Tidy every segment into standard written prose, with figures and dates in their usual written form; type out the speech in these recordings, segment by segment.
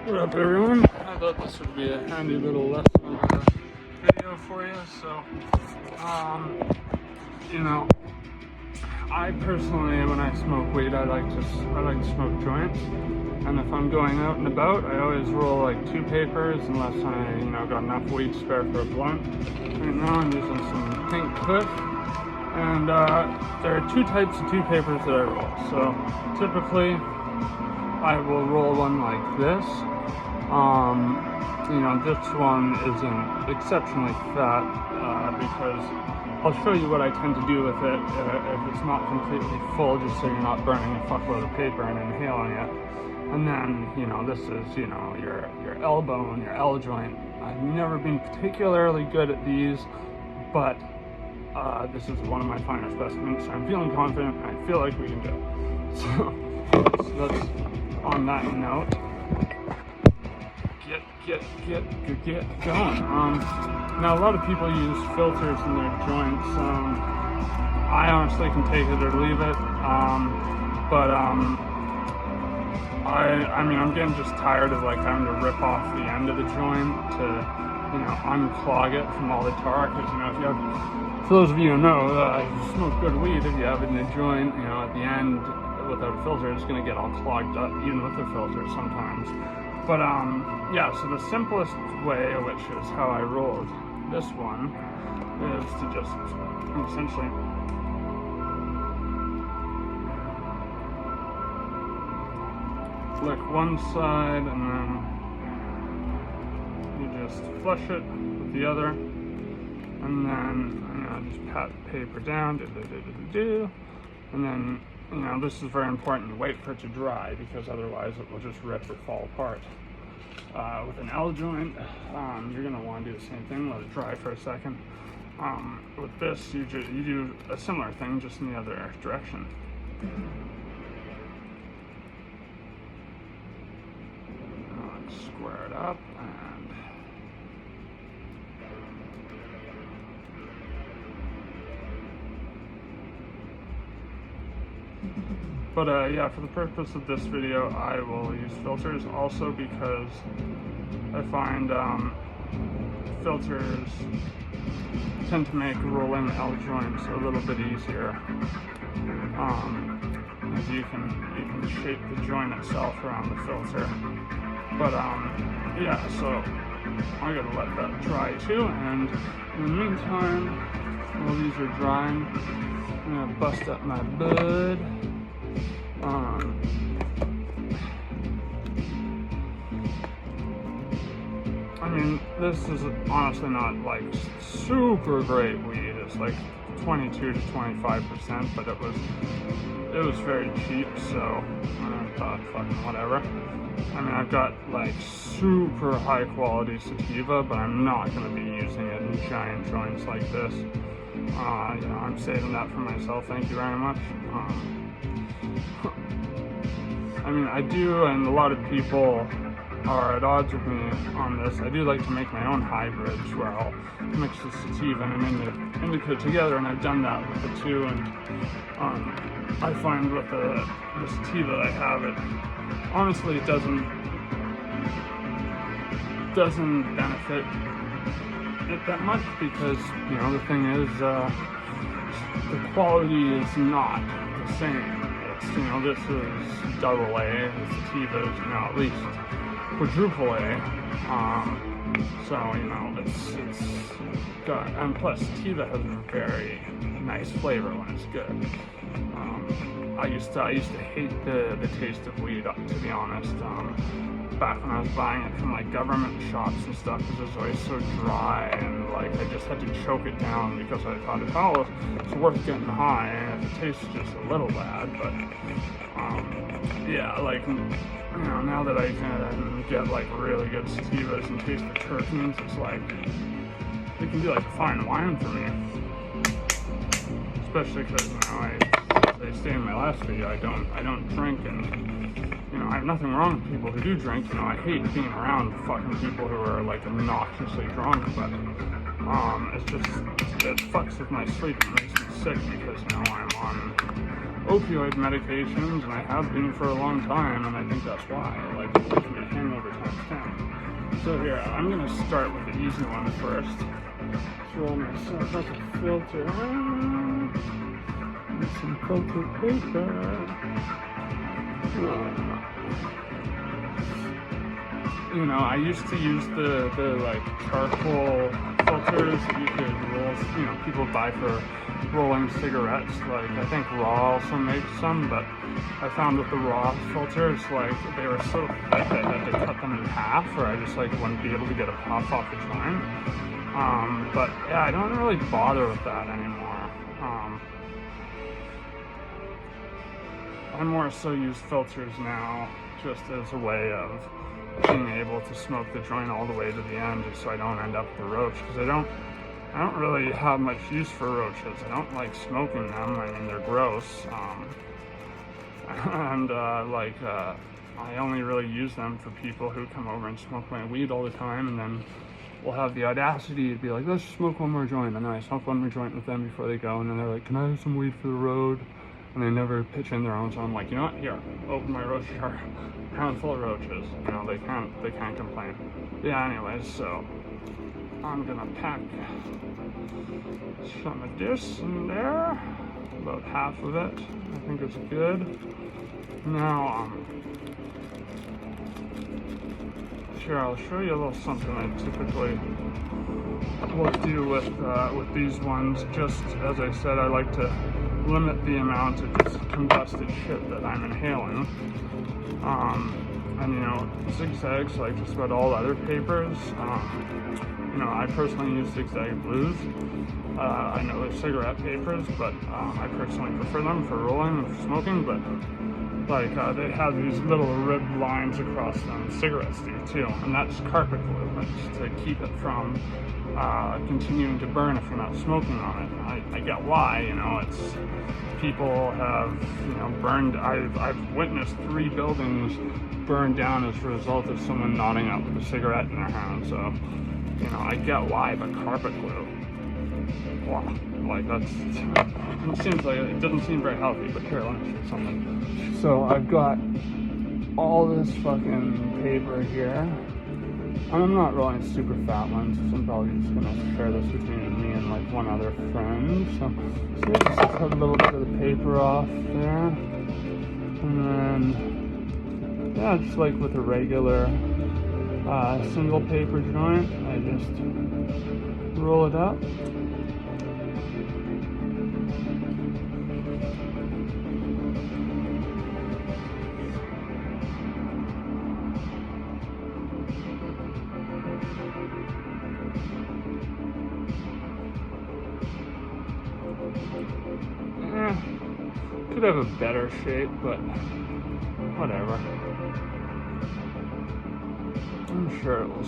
What up, everyone? I thought this would be a handy little lesson video for you. So, I personally, when I smoke weed, I like to smoke joints. And if I'm going out and about, I always roll like 2 papers unless I, got enough weed spare for a blunt. Right now, I'm using some pink Cliff. And there are 2 types of 2 papers that I roll. So typically, I will roll one like this. This one isn't exceptionally fat because I'll show you what I tend to do with it if it's not completely full, just so you're not burning a fuckload of paper and inhaling it. And then, this is, your elbow and your L joint. I've never been particularly good at these, but this is one of my finer specimens, so I'm feeling confident, and I feel like we can do it. So let's on that note, get going. Now, a lot of people use filters in their joints. I honestly can take it or leave it, but I'm getting just tired of having to rip off the end of the joint to unclog it from all the tar. Because if you have, for those of you who know, you smoke good weed, if you have it in a joint, at the end without a filter, it's going to get all clogged up, even with a filter sometimes. But so the simplest way, which is how I rolled this one, is to just essentially flick one side, and then you just flush it with the other, and then just pat the paper down, and then this is very important. Wait for it to dry, because otherwise it will just rip or fall apart. With an L joint, you're going to want to do the same thing. Let it dry for a second. With this, you do a similar thing, just in the other direction. Square it up, and but for the purpose of this video, I will use filters, also because I find filters tend to make rolling L joints a little bit easier, as you can shape the joint itself around the filter. But so I gotta let that dry too, and in the meantime, while these are drying, I'm gonna bust up my bud. This is honestly not super great weed. It's 22 to 25%, but it was very cheap, so I thought fucking whatever. I've got super high quality sativa, but I'm not going to be using it in giant joints like this. I'm saving that for myself, thank you very much. I do, and a lot of people are at odds with me on this. I do like to make my own hybrids where I'll mix the sativa and indica together, and I've done that with the 2, and I find with the sativa that I have, it honestly it doesn't benefit it that much, because the thing is the quality is not the same. This is double A, the sativa is at least quadruple A, so it's got, and plus sativa has a very nice flavor when it's good. I used to hate the taste of weed, to be honest. Back when I was buying it from government shops and stuff, because it was always so dry, and I just had to choke it down, because I thought, it's worth getting high, and if it tastes just a little bad. But now that I can get really good sativas and taste the terpenes, it's it can be a fine wine for me. Especially because as I stated in my last video, I don't drink, and I have nothing wrong with people who do drink. I hate being around fucking people who are obnoxiously drunk, but it fucks with my sleep and makes me sick, because I'm on opioid medications, and I have been for a long time, and I think that's why. It gives me hangover time. So here, I'm gonna start with the easy one first. Roll myself up a filter and some filter paper. You know, I used to use the like charcoal filters that you could roll. You know, people buy for rolling cigarettes. Like I think Raw also makes some, but I found with the Raw filters, like they were so thick I had to cut them in half, or I just like wouldn't be able to get a puff off the joint. But yeah, I don't really bother with that anymore. I more so use filters now just as a way of being able to smoke the joint all the way to the end, just so I don't end up with a roach, because I don't really have much use for roaches. I don't like smoking them. I mean, they're gross. I only really use them for people who come over and smoke my weed all the time, and then we'll have the audacity to be like, let's smoke one more joint, and then I smoke one more joint with them before they go, and then they're like, can I have some weed for the road? And they never pitch in their own, so I'm like, you know what, here, open my roach jar, handful of roaches. You know, they can't complain. Yeah, anyways, so I'm gonna pack some of this in there, about half of it. I think it's good. Now, sure, I'll show you a little something I typically will do with these ones. Just as I said, I like to limit the amount of just combusted shit that I'm inhaling. And you know, zigzags like just about all other papers. You know, I personally use zigzag blues. I know they're cigarette papers, but I personally prefer them for rolling and for smoking. But like they have these little ribbed lines across them. Cigarettes do too, and that's carpet glue. That's to keep it from continuing to burn if you're not smoking on it. I get why, you know, it's people have, you know, burned. I've witnessed 3 buildings burned down as a result of someone nodding out with a cigarette in their hand. So, you know, I get why, but carpet glue, wow, like it seems like it doesn't seem very healthy. But here, let me show you something. So I've got all this fucking paper here. I'm not rolling super fat ones, so I'm probably just gonna share this between me and like one other friend. So just cut a little bit of the paper off there, and then yeah, just like with a regular single paper joint, I just roll it up. Could have a better shape, but whatever. I'm sure it will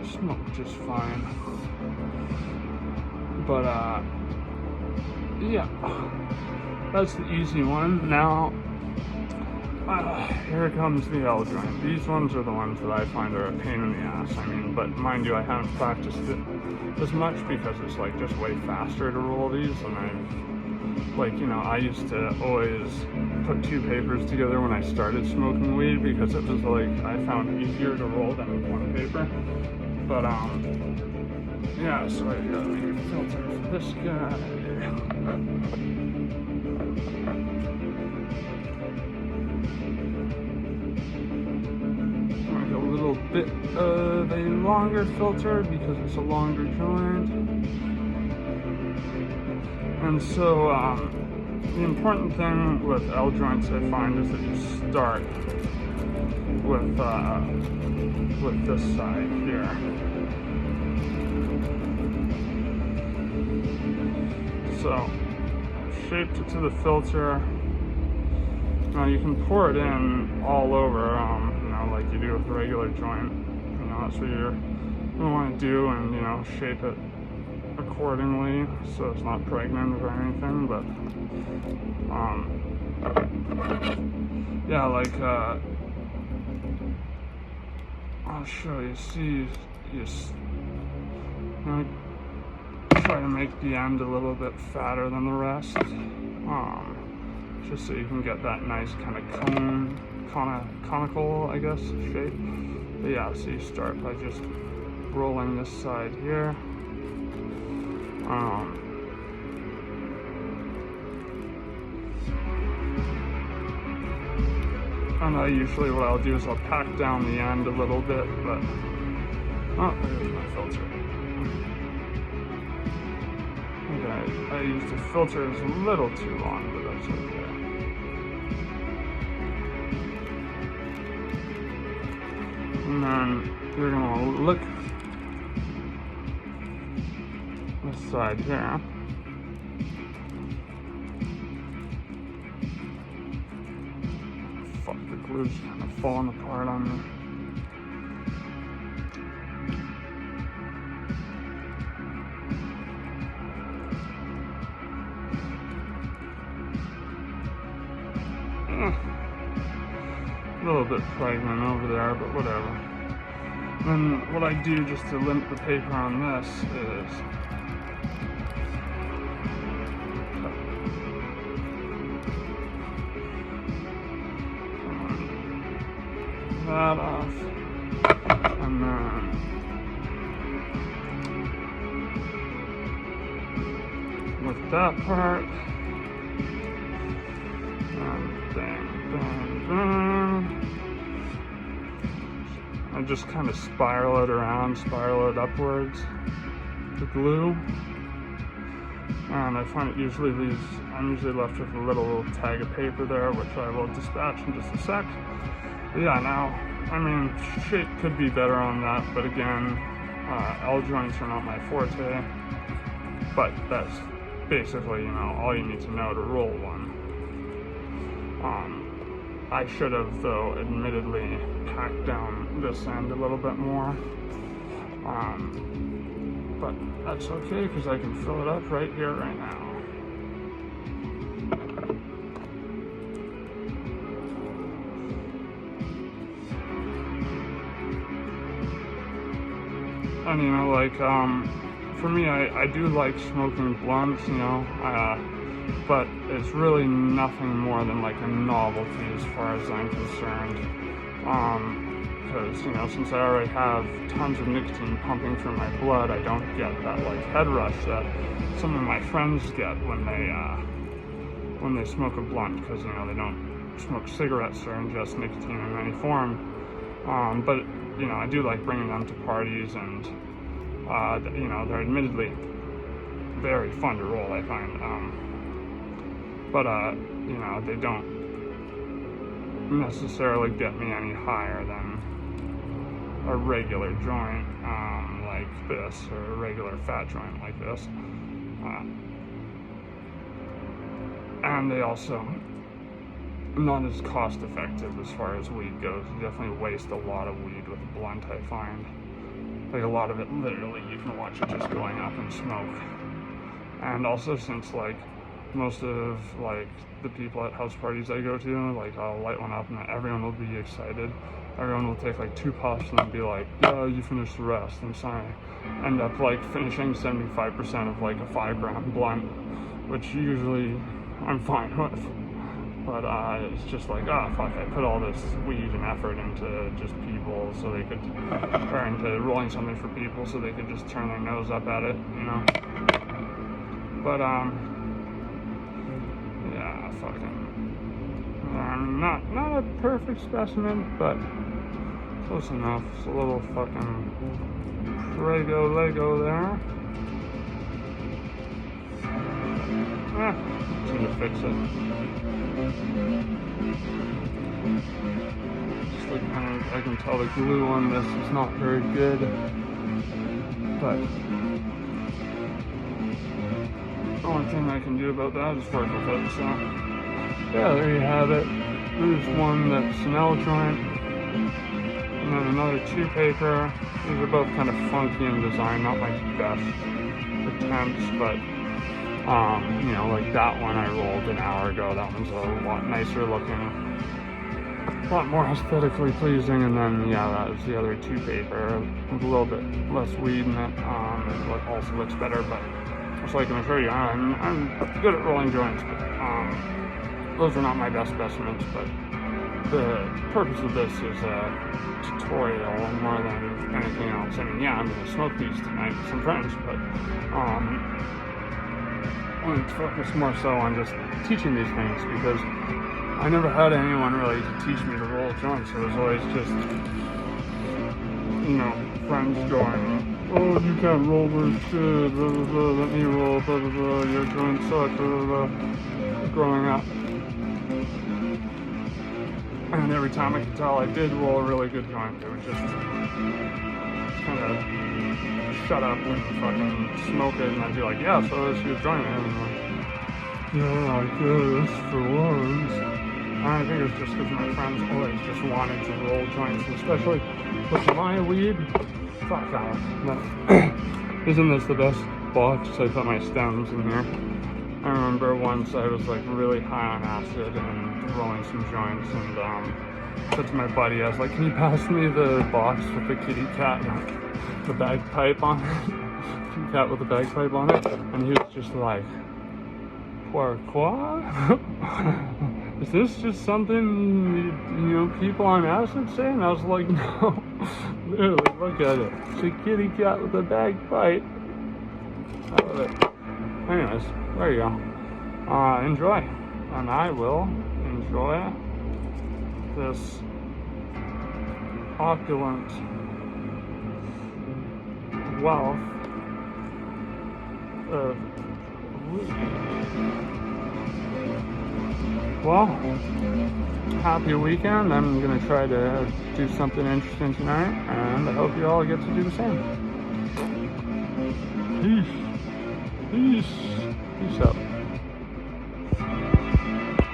smoke just fine. But yeah, that's the easy one. Now here comes the L joint. These ones are the ones that I find are a pain in the ass. I mean, but mind you, I haven't practiced it as much because it's like just way faster to roll these, and like, you know, I used to always put 2 papers together when I started smoking weed because it was like I found it easier to roll than with 1 paper. But yeah, so I gotta make a filter for this guy. Like a little bit of a longer filter because it's a longer joint. And so the important thing with L joints, I find, is that you start with this side here. So shaped it to the filter. Now you can pour it in all over, you know, like you do with a regular joint. You know, that's what you want to do, and you know, shape it accordingly so it's not pregnant or anything. But yeah, like I'll show you. See, you know, try to make the end a little bit fatter than the rest, just so you can get that nice kind of conical, I guess, shape. But yeah, so you start by just rolling this side here. And usually what I'll do is I'll pack down the end a little bit, but oh, there's my filter. Okay, I used the filter is a little too long, but that's okay. And then you're gonna look this side here. Fuck, the glue's kind of falling apart on me. A little bit pregnant over there, but whatever. Then what I do just to limp the paper on this is that off, and then with that part, and bang, bang, bang. I just kind of spiral it around, spiral it upwards, the glue, and I find it usually leaves, I'm usually left with a little tag of paper there, which I will dispatch in just a sec. But yeah, now, I mean, shit could be better on that, but again, L joints are not my forte, but that's basically, you know, all you need to know to roll one. I should have, though, admittedly packed down this end a little bit more, but that's okay because I can fill it up right here, right now. And you know, like, for me, I do like smoking blunts, you know, but it's really nothing more than like a novelty as far as I'm concerned. Because, you know, since I already have tons of nicotine pumping through my blood, I don't get that like head rush that some of my friends get when they smoke a blunt, because, you know, they don't smoke cigarettes or ingest nicotine in any form. But, you know, I do like bringing them to parties, and, you know, they're admittedly very fun to roll, I find. But, you know, they don't necessarily get me any higher than a regular joint like this, or a regular fat joint like this. And they also not as cost effective as far as weed goes. You definitely waste a lot of weed with a blunt, I find. Like, a lot of it, literally, you can watch it just going up in smoke. And also, since, like, most of, like, the people at house parties I go to, like, I'll light one up and everyone will be excited. Everyone will take, like, 2 puffs and be like, yeah, you finished the rest. And so I end up, like, finishing 75% of, like, a 5-gram blunt, which usually I'm fine with. But it's just like, fuck, I put all this weed and effort into just people so they could, or into rolling something for people so they could just turn their nose up at it, you know? But, yeah, fucking, not a perfect specimen, but close enough. It's a little fucking Lego there. Seem to fix it. Just like I can tell the glue on this is not very good, but the only thing I can do about that is work with it. So yeah, there you have it. There's one that's an L joint, and then another 2 paper. These are both kind of funky in design, not my best attempts, but you know, like that one I rolled an hour ago, that one's a lot nicer looking, a lot more aesthetically pleasing. And then, yeah, that was the other 2 paper with a little bit less weed in it, and what also looks better. But just like I'm sure you, I'm good at rolling joints, but those are not my best specimens. But the purpose of this is a tutorial more than anything else. I mean, yeah, I'm going to smoke these tonight with some friends, but I want to focus more so on just teaching these things, because I never had anyone really to teach me to roll joints. It was always just, you know, friends going, oh, you can't roll this shit, blah, blah, blah, let me roll, blah, blah, blah, your joints suck, blah, blah, blah, growing up. And every time I could tell I did roll a really good joint, they would just kind of shut up and fucking smoke it, and I'd be like, yeah, so that's your joint, man. And like, yeah, I guess, for once. And I think it was just because my friends always just wanted to roll joints, especially with my weed. Fuck off. But isn't this the best box? I put my stems in here. I remember once I was like really high on acid and rolling some joints, and said to my buddy, I was like, can you pass me the box with the kitty cat, the bagpipe on it? Kitty cat with the bagpipe on it? And he was just like, quoi? Is this just something, you know, people on acid say? And I was like, no, literally, look at it. It's a kitty cat with a bagpipe. I love it. Anyways, there you go. Enjoy. And I will enjoy this opulent wealth of weed. Well, happy weekend. I'm going to try to do something interesting tonight, and I hope you all get to do the same. Peace. Peace. Peace out.